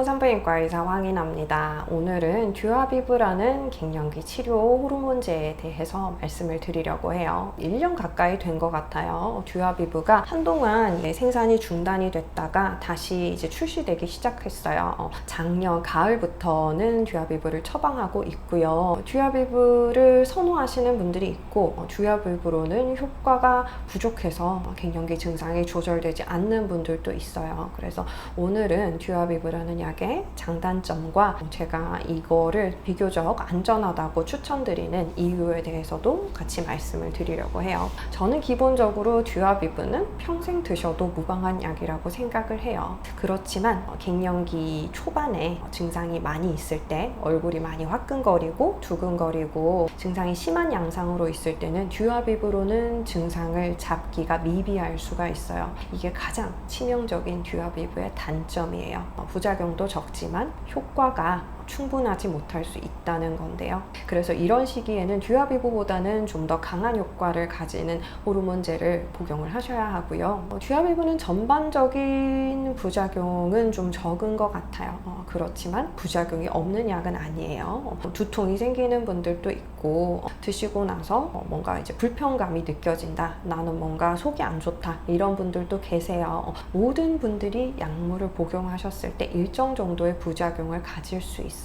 안녕하세요. 산부인과 의사 황인아입니다. 오늘은 듀아비브라는 갱년기 치료 호르몬제에 대해서 말씀을 드리려고 해요. 1년 가까이 된 것 같아요. 듀아비브가 한동안 생산이 중단이 됐다가 다시 이제 출시되기 시작했어요. 작년 가을부터는 듀아비브를 처방하고 있고요. 듀아비브를 선호하시는 분들이 있고 듀아비브로는 효과가 부족해서 갱년기 증상이 조절되지 않는 분들도 있어요. 그래서 오늘은 듀아비브라는 약의 장단점과 제가 이거를 비교적 안전하다고 추천드리는 이유에 대해서도 같이 말씀을 드리려고 해요. 저는 기본적으로 듀아비브는 평생 드셔도 무방한 약이라고 생각을 해요. 그렇지만 갱년기 초반에 증상이 많이 있을 때, 얼굴이 많이 화끈거리고 두근거리고 증상이 심한 양상으로 있을 때는 듀아비브로는 증상을 잡기가 미비할 수가 있어요. 이게 가장 치명적인 듀아비브의 단점이에요. 부작용도 적지만 효과가 충분하지 못할 수 있다는 건데요. 그래서 이런 시기에는 듀아비브보다는 좀 더 강한 효과를 가지는 호르몬제를 복용을 하셔야 하고요. 듀아비브는 전반적인 부작용은 좀 적은 것 같아요. 그렇지만 부작용이 없는 약은 아니에요. 두통이 생기는 분들도 있고 드시고 나서 뭔가 이제 불편감이 느껴진다, 나는 뭔가 속이 안 좋다, 이런 분들도 계세요. 모든 분들이 약물을 복용하셨을 때 일정 정도의 부작용을 가질 수 있어요.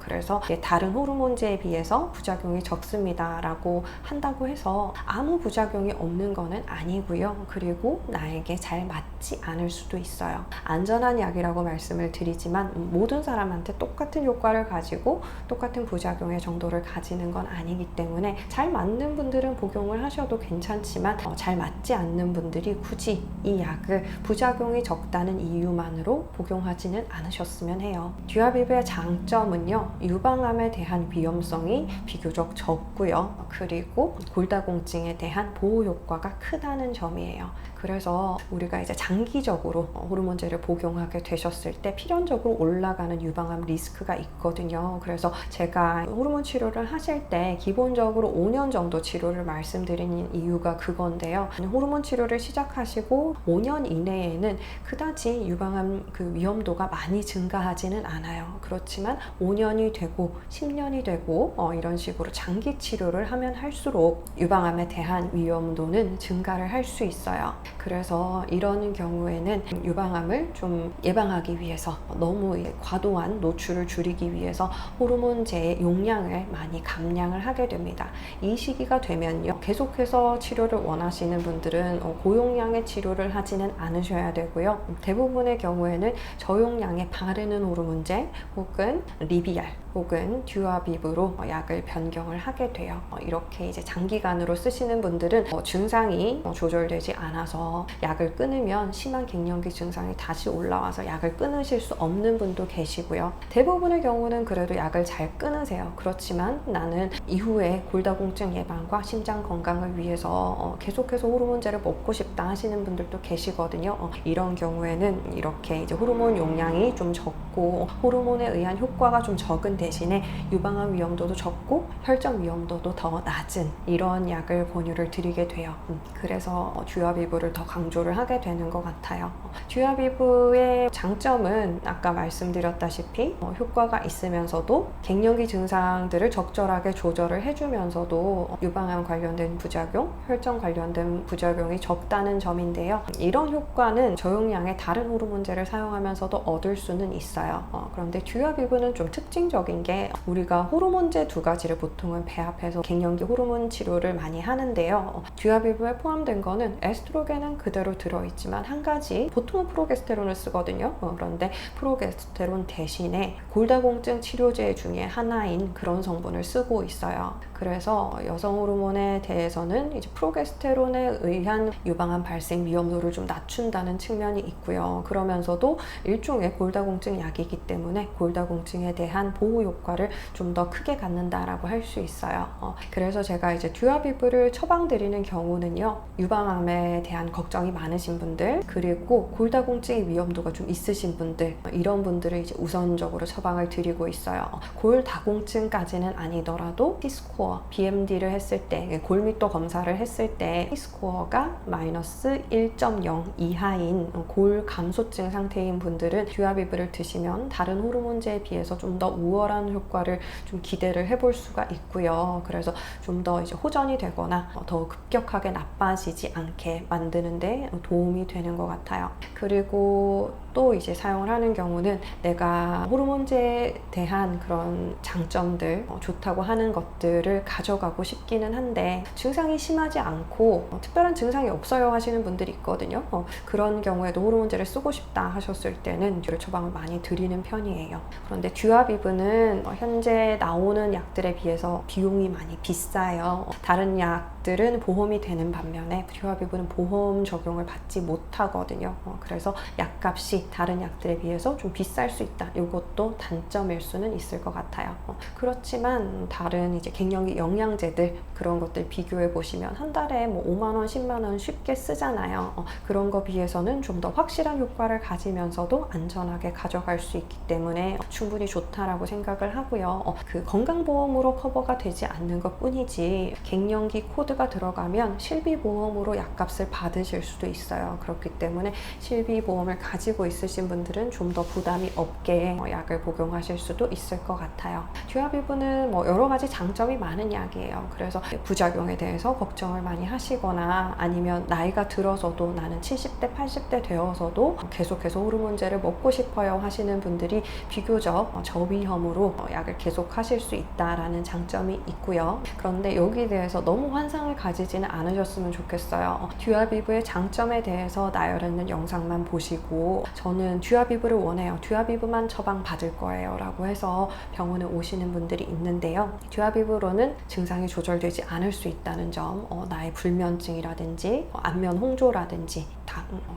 그래서 다른 호르몬제에 비해서 부작용이 적습니다 라고 한다고 해서 아무 부작용이 없는 거는 아니고요. 그리고 나에게 잘 맞지 않을 수도 있어요. 안전한 약이라고 말씀을 드리지만 모든 사람한테 똑같은 효과를 가지고 똑같은 부작용의 정도를 가지는 건 아니기 때문에 잘 맞는 분들은 복용을 하셔도 괜찮지만 잘 맞지 않는 분들이 굳이 이 약을 부작용이 적다는 이유만으로 복용하지는 않으셨으면 해요. 듀아비브의 장점은요, 유방암에 대한 위험성이 비교적 적고요. 그리고 골다공증에 대한 보호 효과가 크다는 점이에요. 그래서 우리가 이제 장기적으로 호르몬제를 복용하게 되셨을 때 필연적으로 올라가는 유방암 리스크가 있거든요. 그래서 제가 호르몬 치료를 하실 때 기본적으로 5년 정도 치료를 말씀드리는 이유가 그건데요. 호르몬 치료를 시작하시고 5년 이내에는 그다지 유방암 위험도가 많이 증가하지는 않아요. 그렇지만 5년이 되고 10년이 되고 이런 식으로 장기 치료를 하면 할수록 유방암에 대한 위험도는 증가를 할 수 있어요. 그래서 이런 경우에는 유방암을 좀 예방하기 위해서 너무 과도한 노출을 줄이기 위해서 호르몬제의 용량을 많이 감량을 하게 됩니다. 이 시기가 되면요, 계속해서 치료를 원하시는 분들은 고용량의 치료를 하지는 않으셔야 되고요. 대부분의 경우에는 저용량의 바르는 호르몬제 혹은 리비알 혹은 듀아비브로 약을 변경을 하게 돼요. 이렇게 이제 장기간으로 쓰시는 분들은 증상이 조절되지 않아서 약을 끊으면 심한 갱년기 증상이 다시 올라와서 약을 끊으실 수 없는 분도 계시고요. 대부분의 경우는 그래도 약을 잘 끊으세요. 그렇지만 나는 이후에 골다공증 예방과 심장 건강을 위해서 계속해서 호르몬제를 먹고 싶다 하시는 분들도 계시거든요. 이런 경우에는 이렇게 이제 호르몬 용량이 좀 적고 호르몬에 의한 효과가 좀 적은 대신에 유방암 위험도도 적고 혈전 위험도도 더 낮은 이런 약을 권유를 드리게 돼요. 그래서 듀아비브를 더 강조를 하게 되는 것 같아요. 듀아비브의 장점은 아까 말씀드렸다시피 효과가 있으면서도 갱년기 증상들을 적절하게 조절을 해주면서도 유방암 관련된 부작용, 혈전 관련된 부작용이 적다는 점인데요. 이런 효과는 저용량의 다른 호르몬제를 사용하면서도 얻을 수는 있어요. 그런데 듀아비브는 좀 특징적인 게 우리가 호르몬제 두 가지를 보통은 배합해서 갱년기 호르몬 치료를 많이 하는데요. 듀아비브에 포함된 거는 에스트로겐은 그대로 들어있지만 한 가지, 보통은 프로게스테론을 쓰거든요. 그런데 프로게스테론 대신에 골다공증 치료제 중에 하나인 그런 성분을 쓰고 있어요. 그래서 여성 호르몬에 대해서는 이제 프로게스테론에 의한 유방암 발생 위험도를 좀 낮춘다는 측면이 있고요. 그러면서도 일종의 골다공증 약이기 때문에 골다공증에 대한 보호 효과를 좀 더 크게 갖는다라고 할 수 있어요. 그래서 제가 이제 듀아비브를 처방드리는 경우는요, 유방암에 대한 걱정이 많으신 분들, 그리고 골다공증의 위험도가 좀 있으신 분들, 이런 분들을 이제 우선적으로 처방을 드리고 있어요. 골다공증까지는 아니더라도 T스코어, BMD를 했을 때, 골밀도 검사를 했을 때 T스코어가 마이너스 1.0 이하인 골 감소증 상태인 분들은 듀아비브를 드시는 가지면 다른 호르몬제에 비해서 좀 더 우월한 효과를 좀 기대를 해볼 수가 있고요. 그래서 좀 더 이제 호전이 되거나 더 급격하게 나빠지지 않게 만드는데 도움이 되는 것 같아요. 그리고 또 이제 사용을 하는 경우는 내가 호르몬제에 대한 그런 장점들, 좋다고 하는 것들을 가져가고 싶기는 한데 증상이 심하지 않고 특별한 증상이 없어요 하시는 분들이 있거든요. 그런 경우에도 호르몬제를 쓰고 싶다 하셨을 때는 듀얼 처방을 많이 드리는 편이에요. 그런데 듀아비브는 현재 나오는 약들에 비해서 비용이 많이 비싸요. 다른 약들은 보험이 되는 반면에 듀아비브는 보험 적용을 받지 못하거든요. 그래서 약값이 다른 약들에 비해서 좀 비쌀 수 있다. 이것도 단점일 수는 있을 것 같아요. 그렇지만 다른 이제 갱년기 영양제들 그런 것들 비교해 보시면 한 달에 뭐 5만 원, 10만 원 쉽게 쓰잖아요. 그런 거 비해서는 좀 더 확실한 효과를 가지면서도 안전하게 가져갈 수 있기 때문에 충분히 좋다라고 생각을 하고요. 그 건강보험으로 커버가 되지 않는 것 뿐이지 갱년기 코드가 들어가면 실비보험으로 약값을 받으실 수도 있어요. 그렇기 때문에 실비보험을 가지고 있으신 분들은 좀 더 부담이 없게 약을 복용하실 수도 있을 것 같아요. 듀아비브는 뭐 여러 가지 장점이 많은 약이에요. 그래서 부작용에 대해서 걱정을 많이 하시거나 아니면 나이가 들어서도 나는 70대, 80대 되어서도 계속해서 호르몬제를 먹고 싶어요 하시는 분들이 비교적 저위험으로 약을 계속 하실 수 있다라는 장점이 있고요. 그런데 여기에 대해서 너무 환상을 가지지는 않으셨으면 좋겠어요. 듀아비브의 장점에 대해서 나열하는 영상만 보시고 저는 듀아비브를 원해요. 듀아비브만 처방 받을 거예요 라고 해서 병원에 오시는 분들이 있는데요. 듀아비브로는 증상이 조절되지 않을 수 있다는 점, 나의 불면증이라든지 안면 홍조라든지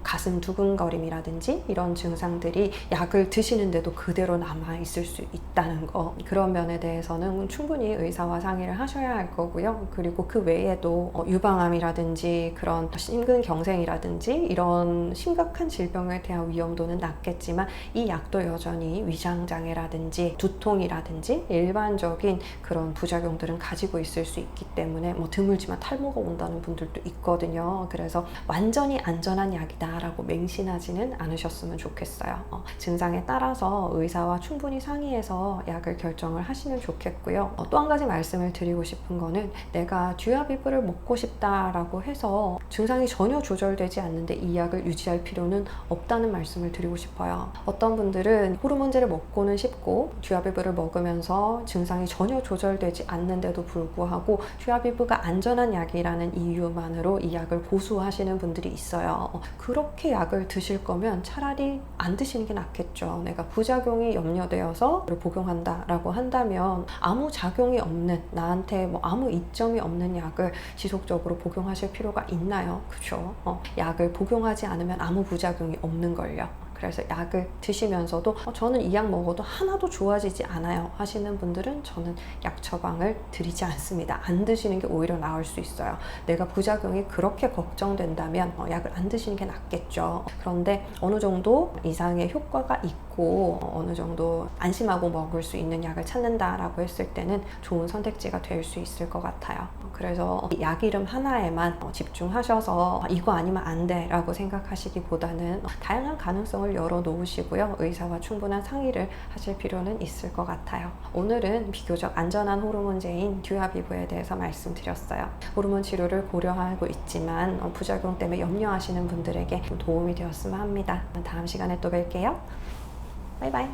가슴 두근거림이라든지 이런 증상들이 약을 드시는데도 그대로 남아있을 수 있다는 거, 그런 면에 대해서는 충분히 의사와 상의를 하셔야 할 거고요. 그리고 그 외에도 유방암이라든지 그런 심근경색이라든지 이런 심각한 질병에 대한 위험도는 낮겠지만 이 약도 여전히 위장장애라든지 두통이라든지 일반적인 그런 부작용들은 가지고 있을 수 있기 때문에 드물지만 탈모가 온다는 분들도 있거든요. 그래서 완전히 안전한 약이다 라고 맹신하지는 않으셨으면 좋겠어요. 증상에 따라서 의사와 충분히 상의해서 약을 결정을 하시면 좋겠고요. 또 한 가지 말씀을 드리고 싶은 거는 내가 듀아비브를 먹고 싶다라고 해서 증상이 전혀 조절되지 않는데 이 약을 유지할 필요는 없다는 말씀을 드리고 싶어요. 어떤 분들은 호르몬제를 먹고는 싶고 듀아비브를 먹으면서 증상이 전혀 조절되지 않는데도 불구하고 듀아비브가 안전한 약이라는 이유만으로 이 약을 고수하시는 분들이 있어요. 그렇게 약을 드실 거면 차라리 안 드시는 게 낫겠죠. 내가 부작용이 염려되어서 복용한다 라고 한다면 아무 작용이 없는, 나한테 아무 이점이 없는 약을 지속적으로 복용하실 필요가 있나요? 그렇죠? 약을 복용하지 않으면 아무 부작용이 없는 걸요. 그래서 약을 드시면서도 저는 이 약 먹어도 하나도 좋아지지 않아요 하시는 분들은 저는 약 처방을 드리지 않습니다. 안 드시는 게 오히려 나을 수 있어요. 내가 부작용이 그렇게 걱정된다면 약을 안 드시는 게 낫겠죠. 그런데 어느 정도 이상의 효과가 있고 어느 정도 안심하고 먹을 수 있는 약을 찾는다라고 했을 때는 좋은 선택지가 될 수 있을 것 같아요. 그래서 약 이름 하나에만 집중하셔서 이거 아니면 안 돼 라고 생각하시기보다는 다양한 가능성을 열어놓으시고요. 의사와 충분한 상의를 하실 필요는 있을 것 같아요. 오늘은 비교적 안전한 호르몬제인 듀아비브에 대해서 말씀드렸어요. 호르몬 치료를 고려하고 있지만 부작용 때문에 염려하시는 분들에게 도움이 되었으면 합니다. 다음 시간에 또 뵐게요. 바이바이.